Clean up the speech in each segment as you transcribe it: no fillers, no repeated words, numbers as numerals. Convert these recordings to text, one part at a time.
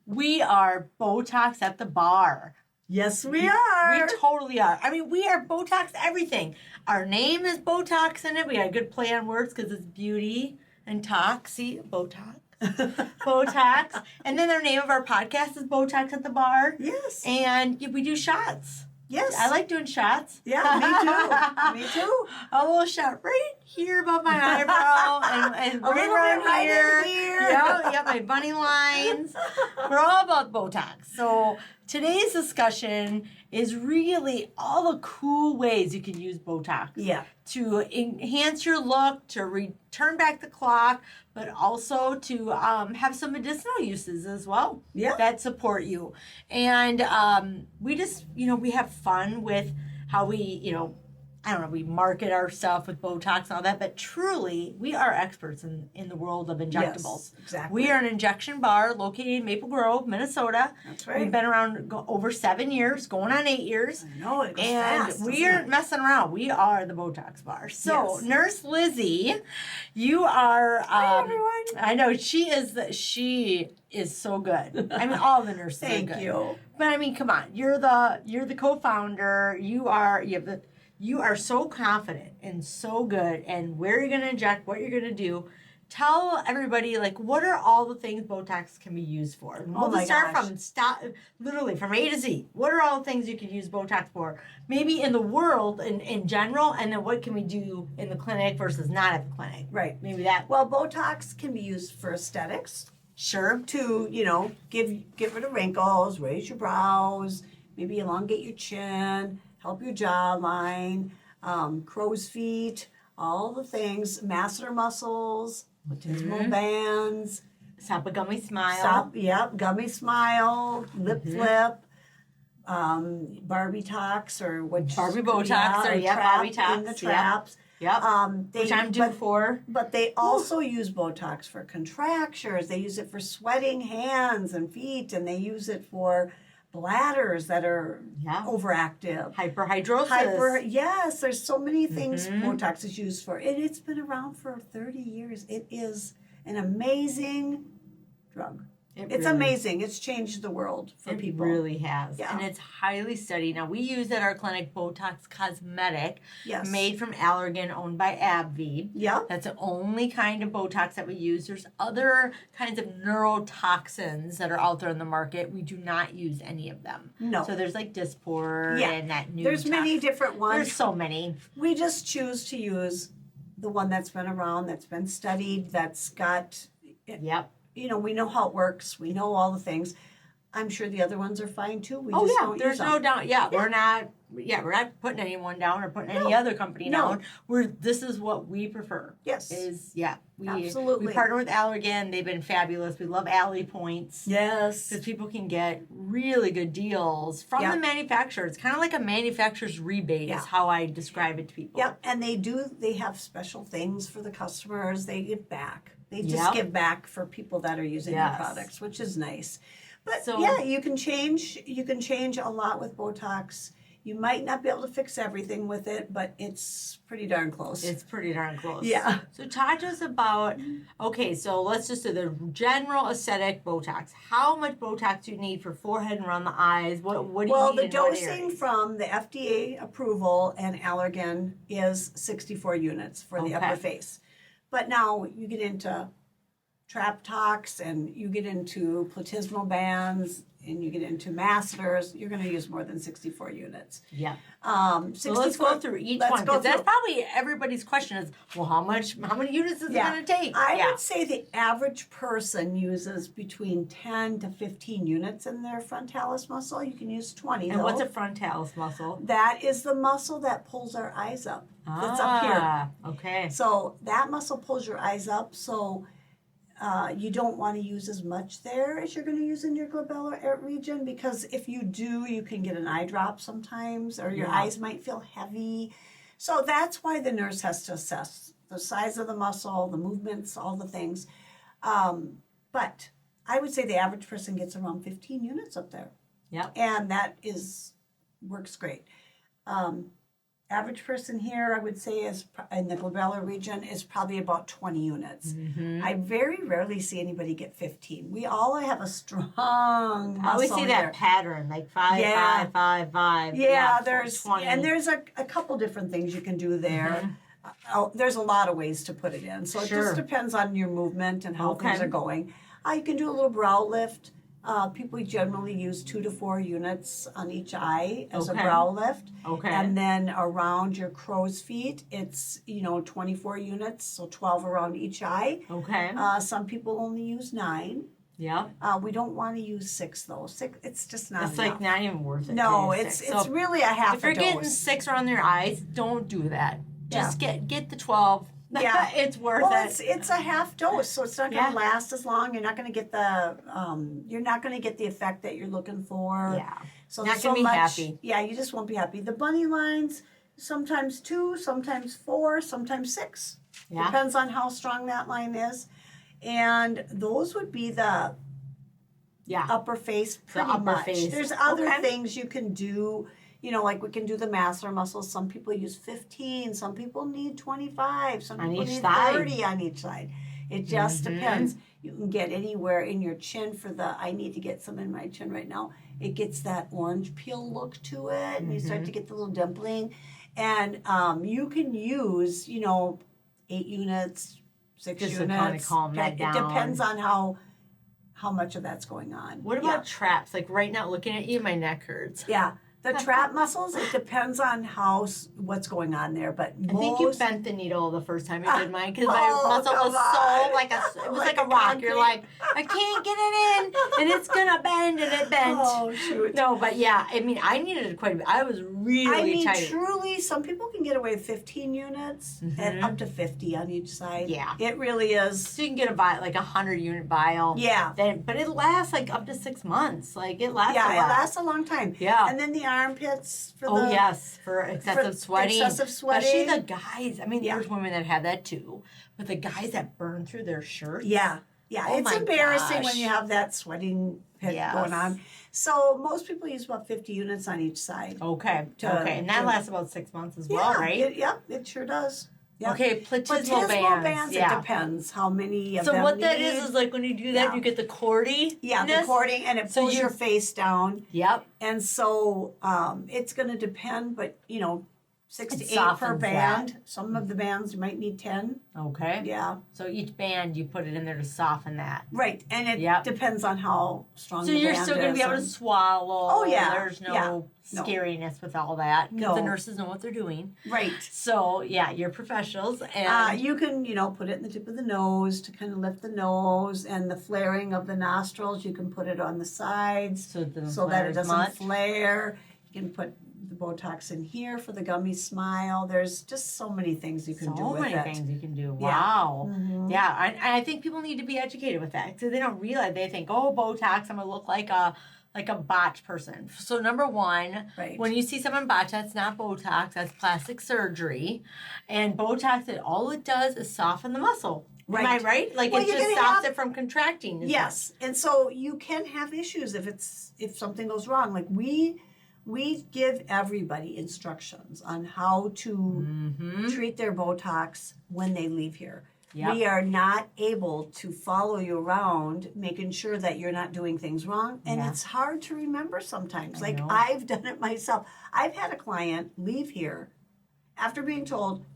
We are Botox at the bar. Yes, we are. We totally are. I mean, we are Botox everything. Our name is Botox in it. We got a good play on words because it's beauty and tox. See, Botox. Botox. And then the name of our podcast is Botox at the Bar. Yes. And we do shots. Yes. I like doing shots. Yeah, me too. Me too. A little shot right here above my eyebrow and A right little around bit right here. in here. Yeah, my bunny lines. We're all about Botox. So today's discussion is really all the cool ways you can use Botox. Yeah. To enhance your look, to turn back the clock, but also to have some medicinal uses as well. Yeah. That support you. And we just, we have fun with how we, we market our stuff with Botox and all that, but truly, we are experts in the world of injectables. Yes, exactly. We are an injection bar located in Maple Grove, Minnesota. That's right. We've been around over 7 years, going on 8 years. I know, it goes And fast, we aren't messing around. We are the Botox bar. So, Yes. Nurse Lizzie, you are... Hi, everyone. I know, she is so good. I mean, all the nurses are good. Thank you. But I mean, come on. You're the co-founder. You are so confident and so good and where you're going to inject, what you're going to do. Tell everybody, what are all the things Botox can be used for? And we'll start from A to Z. What are all the things you can use Botox for? Maybe in the world in general, and then what can we do in the clinic versus not at the clinic? Right. Maybe that. Well, Botox can be used for aesthetics. Sure. To, get rid of wrinkles, raise your brows, maybe elongate your chin, help your jawline, crow's feet, all the things, masseter muscles, latissimal bands. Stop a gummy smile. Gummy smile, lip flip, Barbie tox Barbie Botox or Barbie tox. In the traps. Yep. Which I'm due for. But they also use Botox for contractures. They use it for sweating hands and feet, and they use it for bladders that are overactive. Hyperhidrosis. Yes, there's so many things Botox is used for. And it's been around for 30 years. It is an amazing drug. It's amazing. It's changed the world for people. It really has. Yeah. And it's highly studied. Now, we use at our clinic Botox Cosmetic, Yes. made from Allergan, owned by AbbVie. Yep. That's the only kind of Botox that we use. There's other kinds of neurotoxins that are out there in the market. We do not use any of them. No. So there's Dysport and that new There's many different ones. There's so many. We just choose to use the one that's been around, that's been studied, that's got... Yep. We know how it works. We know all the things. I'm sure the other ones are fine too. There's no doubt. Yeah, we're not putting anyone down or putting any other company down. This is what we prefer. Yes. Absolutely. We partner with Allergan. They've been fabulous. We love Alley Points. Yes. Because people can get really good deals from the manufacturer. It's kind of like a manufacturer's rebate is how I describe it to people. Yep. And they have special things for the customers. They give back. They just give back for people that are using their products, which is nice. But you can change a lot with Botox. You might not be able to fix everything with it, but it's pretty darn close. It's pretty darn close. Yeah. So talk to us about, so let's just do the general aesthetic Botox. How much Botox do you need for forehead and around the eyes? What do you need? Well, the dosing from the FDA approval and Allergan is 64 units for the upper face. But now you get into trap tox and you get into platysmal bands and you get into masseters, you're going to use more than 64 units. Yeah. So 64, let's go through each one, because that's probably everybody's question is, well, how many units is it going to take? I would say the average person uses between 10 to 15 units in their frontalis muscle. You can use 20. And what's a frontalis muscle? That is the muscle that pulls our eyes up. That's up here. Okay. So that muscle pulls your eyes up. So you don't want to use as much there as you're going to use in your glabellar region, because if you do, you can get an eye drop sometimes, or your eyes might feel heavy. So that's why the nurse has to assess the size of the muscle, the movements, all the things. But I would say the average person gets around 15 units up there. Yeah. And that works great. average person here, I would say, is in the glabellar region is probably about 20 units. I very rarely see anybody get 15. We all have a strong muscle I always see here. that pattern, like 5, 5, 5, 5. Yeah, there's 20. and there's a couple different things you can do there. There's a lot of ways to put it in. So it just depends on your movement and how things are going. You can do a little brow lift. People generally use 2 to 4 units on each eye as a brow lift. And then around your crow's feet, it's, 24 units, so 12 around each eye. Some people only use 9. Yeah. We don't want to use 6 though. 6, it's just not It's enough. like not even worth it. No, it's really a half a dose. If you're getting 6 around their eyes, don't do that. Just get the 12. Yeah, it's worth it. It's a half dose, so it's not going to last as long. You're not going to get the effect that you're looking for. Yeah. So not going to be happy. Yeah, you just won't be happy. The bunny lines, sometimes 2, sometimes 4, sometimes 6. Yeah. Depends on how strong that line is. And those would be the upper face pretty much. There's other things you can do. Like we can do the masseter muscles. Some people use 15. Some people need 25. Some people need 30 on each side. It just depends. You can get anywhere in your chin for I need to get some in my chin right now. It gets that orange peel look to it. And you start to get the little dimpling. And you can use, 8 units, 6 just units. To kind of calm that down. It depends on how much of that's going on. What about traps? Like right now, looking at you, my neck hurts. Yeah. The trap muscles, it depends on what's going on there. But I think you bent the needle the first time you did mine because my muscle was so it was like a rock. Concrete. You're like, I can't get it in, and it's gonna bend, and it bent. Oh shoot! No, but yeah, I mean, I needed it quite a bit. I was really tight. Truly, some people can get away with 15 units and up to 50 on each side. Yeah, it really is. So you can get a 100-unit vial. Yeah. But it lasts like up to 6 months. Like it lasts. Yeah, it lasts a long time. Yeah. And then the armpits for for excessive sweating. Especially the guys. I mean, there's women that have that too, but the guys that burn through their shirts. Yeah, it's embarrassing when you have that sweating pit going on. So most people use about 50 units on each side. Okay, and that lasts about 6 months as well, right? It sure does. Yep. Okay, platysmal bands. It depends how many of them. So what that is like when you do that, you get the cording. Yeah, the cording, and it pulls your face down. Yep. And so it's going to depend, but 6 to 8 per band. Some of the bands you might need 10. Okay. Yeah. So each band you put it in there to soften that. Right, and it depends on how strong the band is. So you're still going to be able to swallow. Oh yeah. There's no scariness with all that. No. The nurses know what they're doing. Right. So you're professionals, and you can put it in the tip of the nose to kind of lift the nose, and the flaring of the nostrils. You can put it on the sides so that it doesn't flare. You can put the Botox in here for the gummy smile. There's just so many things you can do with it. So many things you can do. Wow. Yeah, I think people need to be educated with that because they don't realize. They think, oh, Botox, I'm going to look like a botch person. So number one, when you see someone botch, that's not Botox, that's plastic surgery. And Botox, all it does is soften the muscle. Right. Am I right? Like it just stops it from contracting. Yes. And so you can have issues if something goes wrong. Like we give everybody instructions on how to treat their Botox when they leave here. Yep. We are not able to follow you around making sure that you're not doing things wrong. And it's hard to remember sometimes. I've done it myself. I've had a client leave here after being told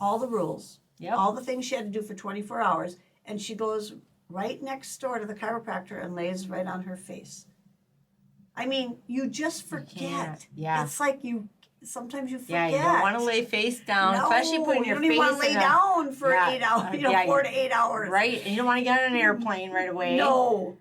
all the rules, all the things she had to do for 24 hours, and she goes right next door to the chiropractor and lays right on her face. I mean, you just forget. It's like sometimes you forget. Yeah, you don't want to lay face down, especially putting your face in you don't even want to lay down for 8 hours, 4 to 8 hours. Right, and you don't want to get on an airplane right away. No.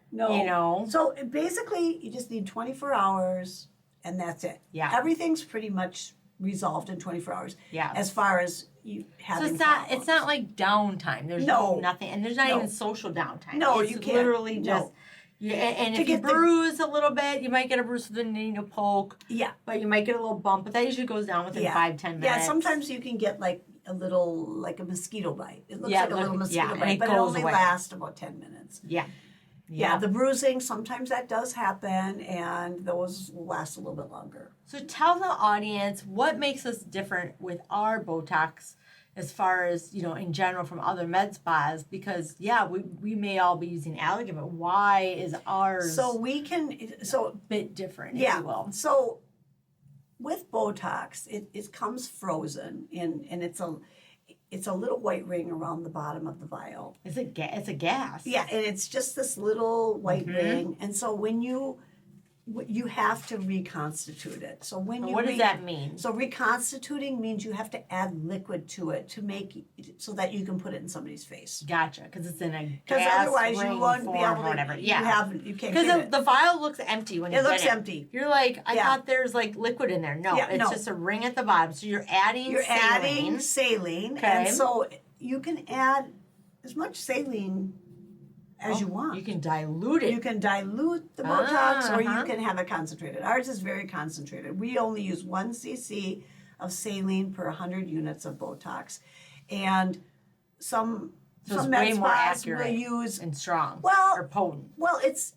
So basically, you just need 24 hours, and that's it. Yeah. Everything's pretty much resolved in 24 hours. Yeah. As far as you having it's not like downtime. There's nothing, and there's not even social downtime. No, it's you can't. Literally just... Yeah, and if you bruise a little bit, you might get a bruise with a needle poke. Yeah. But you might get a little bump, but that usually goes down within 5-10 minutes. Yeah, sometimes you can get like a little, like a mosquito bite. It looks like a little mosquito bite, but it only lasts about 10 minutes. Yeah. Yeah, the bruising, sometimes that does happen, and those will last a little bit longer. So tell the audience what makes us different with our Botox as far as, in general from other med spas, because, we may all be using Allergan, but why is ours a bit different, if you will? So with Botox, it comes frozen, and it's a little white ring around the bottom of the vial. It's a gas. Yeah, and it's just this little white ring, and so when you have to reconstitute it. So what does that mean? So reconstituting means you have to add liquid to it to make it so that you can put it in somebody's face. Gotcha, because it's in a gas Because otherwise you won't be able to. Whatever. You can't. Because the vial looks empty when you it get looks empty. You're like, I thought there's like liquid in there. No, it's just a ring at the bottom. So you're adding saline, okay. And so you can add as much saline as you want. You can dilute it. You can dilute the Botox, or you can have it concentrated. Ours is very concentrated. We only use 1 cc of saline per 100 units of Botox, and some med spas will use and strong. Or potent. Well, it's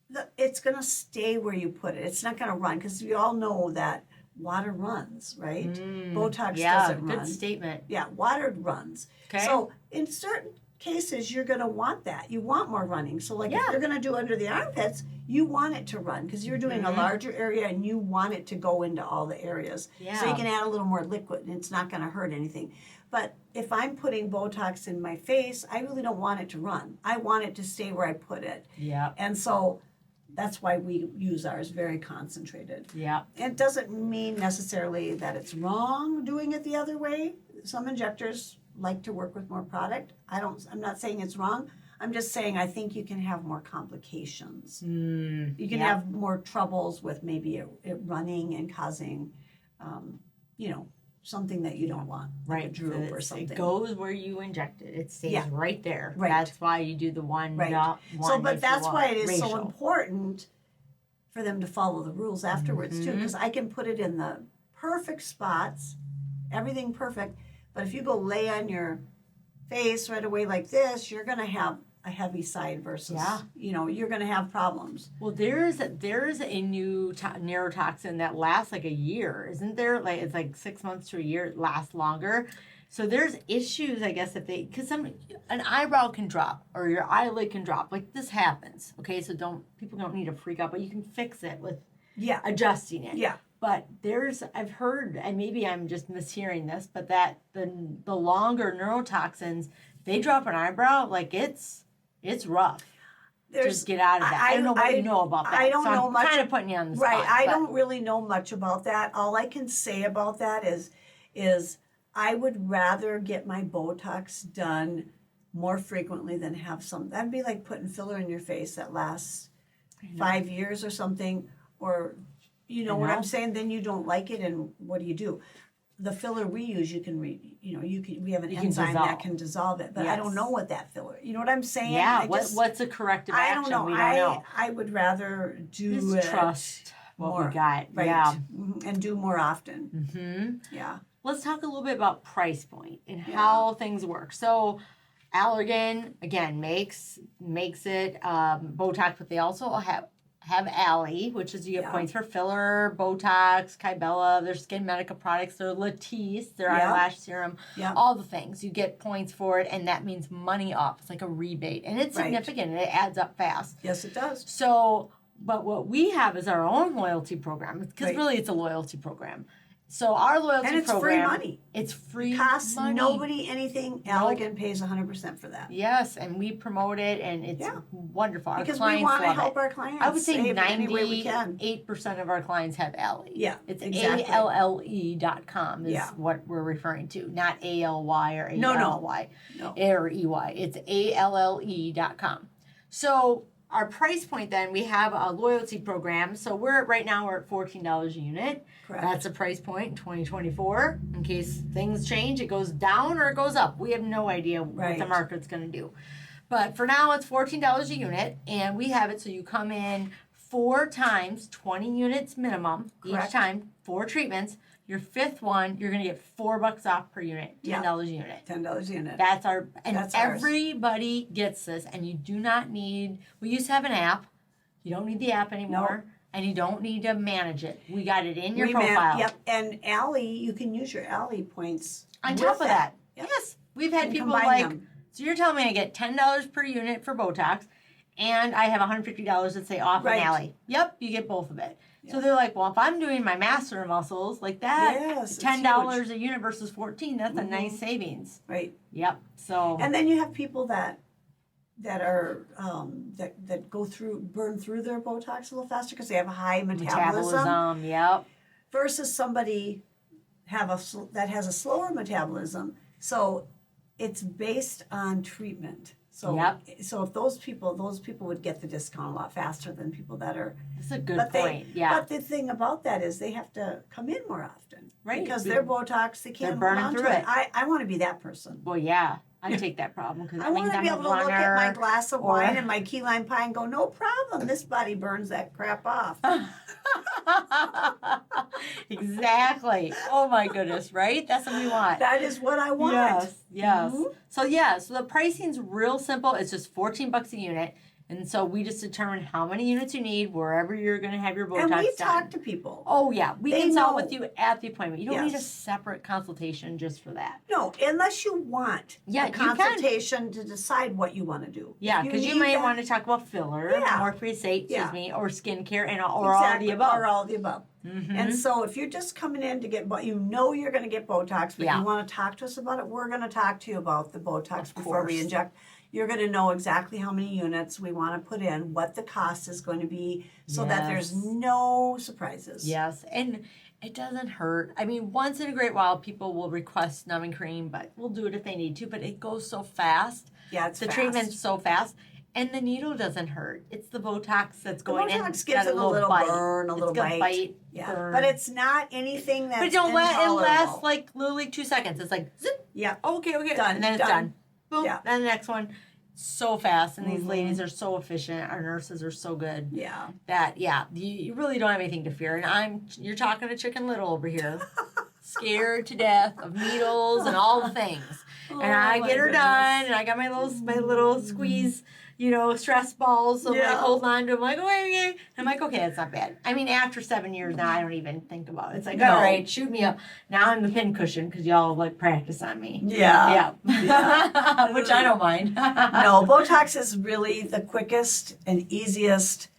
going to stay where you put it. It's not going to run, because we all know that water runs, right? Botox doesn't run. Good statement. Yeah, water runs. Okay. So in certain cases, you're going to want that. You want more running. So if you're going to do under the armpits, you want it to run, because you're doing a larger area and you want it to go into all the areas. Yeah. So you can add a little more liquid and it's not going to hurt anything. But if I'm putting Botox in my face, I really don't want it to run. I want it to stay where I put it. Yeah. And so that's why we use ours very concentrated. Yeah. It doesn't mean necessarily that it's wrong doing it the other way. Some injectors like to work with more product. I'm not saying it's wrong. I'm just saying I think you can have more complications. You can have more troubles with maybe it running and causing, something that you don't want, like a droop or something. It goes where you inject it. It stays right there. Right. That's why you do the one. Right. But that's why it is so important for them to follow the rules afterwards too, because I can put it in the perfect spots, everything perfect. But if you go lay on your face right away like this, you're going to have a heavy side versus, you're going to have problems. Well, there's a new neurotoxin that lasts like a year, isn't there? Like it's like 6 months to a year. It lasts longer. So there's issues, I guess, because an eyebrow can drop or your eyelid can drop. Like this happens. Okay, so people don't need to freak out, but you can fix it with adjusting it. Yeah. But I've heard, and maybe I'm just mishearing this, but that the longer neurotoxins, they drop an eyebrow, like it's rough. Just get out of that. I don't know what you know about that. I don't know much. I'm kind of putting you on the spot. Right. I don't really know much about that. All I can say about that is I would rather get my Botox done more frequently than have some. That'd be like putting filler in your face that lasts 5 years or something, or what I'm saying. Then you don't like it, and what do? The filler we use, we have an enzyme that can dissolve it, but I don't know what that filler. You know what I'm saying? Yeah. What's a corrective action? I don't know. We don't know. I would rather do just trust what more, we got. Right. Yeah. And do more often. Mm-hmm. Yeah. Let's talk a little bit about price point and how things work. So Allergan, again, makes it Botox, but they also have Alley, which is you get points for filler, Botox, Kybella, their Skin Medica products, their Latisse, their eyelash serum, all the things. You get points for it, and that means money off. It's like a rebate, and it's significant, and it adds up fast. Yes, it does. So, but what we have is our own loyalty program, because really it's a loyalty program. So our loyalty program. And it's free money. It's free costs money. Nobody anything. Allergan pays 100% for that. Yes, and we promote it, and it's wonderful. Our because clients we want to love help it. our clients. I would say save any way we can. 98% of our clients have Alley. Yeah, it's exactly. ALLE.com is what we're referring to, not ALY or ALY or EY. It's ALLE.com. So our price point then, we have a loyalty program. So we're at $14 a unit. Correct. That's a price point in 2024. In case things change, it goes down or it goes up. We have no idea what the market's going to do. But for now, it's $14 a unit. And we have it so you come in 4 times, 20 units minimum each time, 4 treatments. Your fifth one, you're going to get $4 off per unit, $10 a unit. $10 a unit. That's our, and That's ours. everybody gets this, and you do not need, we used to have an app. You don't need the app anymore, and you don't need to manage it. We got it in your profile. Yep, and Allie, you can use your Allie points On top of that. Yep. Yes. We've had And people combine like, them. so you're telling me I get $10 per unit for Botox, and I have $150, let's say, off Right. an Alley. Yep, you get both of it. So they're like, well, if I'm doing my masseter muscles like that, Yes, it's $10 a unit versus 14, that's a nice savings. Right. Yep. So And then you have people that are that burn through their Botox a little faster because they have a high metabolism. Yep. Versus somebody that has a slower metabolism. So it's based on treatment. So so if those people would get the discount a lot faster than people that are. That's a good point. But the thing about that is they have to come in more often. Right. Because their Botox, they can't they're hold on burning to through it. it. I want to be that person. Well, yeah. I take that problem because I want to be able to look at my glass of wine and my key lime pie and go, no problem. This body burns that crap off. Exactly. Oh my goodness, right? That's what we want. That is what I want. Yes. So the pricing's real simple. It's just $14 a unit. And so we just determine how many units you need wherever you're going to have your Botox And we done. talk to people. Oh yeah, we They consult know. with you at the appointment. You don't need a Yes. separate consultation just for that. No, unless you want Yeah, a you can. consultation to decide what you want to do. Yeah, because you might want to talk about filler, Yeah. more excuse Yeah. me, or skincare, and or all of the above. Or all of the above. Mhm. And so if you're just coming in to get, but you know you're going to get Botox, but Yeah. you want to talk to us about it, we're going to talk to you about the Botox Of before we course. inject. You're going to know exactly how many units we want to put in, what the cost is going to be, so that there's Yes. no surprises. Yes, and it doesn't hurt. I mean, once in a great while, people will request numbing cream, but we'll do it if they need to. But it goes so fast. Yeah, it's The fast. treatment's so fast. And the needle doesn't hurt. It's the Botox that's The going in. Botox It's gives got it a little bite. burn, a It's little gonna bite. Yeah, Yeah, but it's not anything that's But don't let it intolerable. last like literally 2 seconds. It's like zip. Yeah. Okay. Done, And then it's done. done. Boom. Yeah. And the next one. So fast, and these ladies are so efficient. Our nurses are so good. Yeah. That you really don't have anything to fear. And you're talking to Chicken Little over here, scared to death of needles and all the things. And I my get her goodness. done, and I got my little squeeze, stress balls. So I'm like holding on to them, like, okay. I'm like, okay, it's not bad. I mean, after 7 years now, I don't even think about it. It's like, No. all right, shoot me up. Now I'm the pin cushion because y'all like practice on me. Yeah. Yeah. Which I don't mind. No, Botox is really the quickest and easiest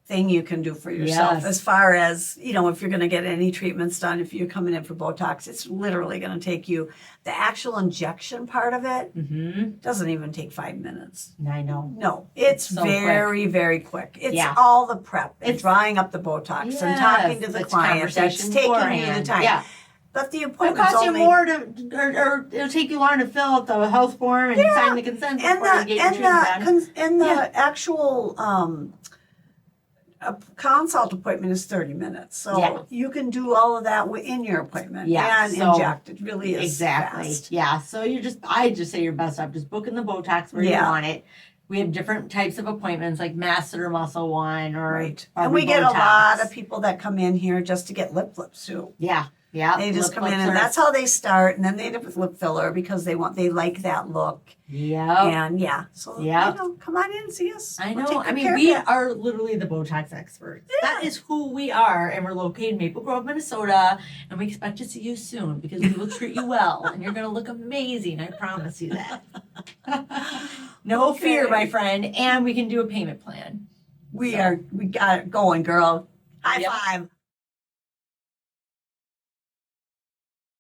thing you can do for yourself. Yes. As far as, if you're going to get any treatments done, if you're coming in for Botox, it's literally going to take you, the actual injection part of it doesn't even take 5 minutes. I know. No, it's So very, very quick. It's Yeah. all the prep and It's- drawing up the Botox and Yes, talking to the it's client. It's conversation taking you the beforehand. time. Yeah. But the It'll appointment's cost you only... more or it'll take you longer to fill out the health form and sign the consent and before you get your treatment done. the actual a consult appointment is 30 minutes, so you can do all of that in your appointment and so inject. It really is exactly fast. Yeah. So I just say your best off just booking the Botox where you want it. We have different types of appointments like masseter muscle one or And we get a lot of people that come in here just to get lip flips too. Yeah. They just come in and that's how they start, and then they end up with lip filler because they like that look. Yeah. And so come on in and see us. I We'll know. take I good mean, care of we you. are literally the Botox experts. That is who we are, and we're located in Maple Grove, Minnesota, and we expect to see you soon because we will treat you well, and you're going to look amazing. I promise you that. No fear, my friend, and we can do a payment plan. We got it going, girl. High five.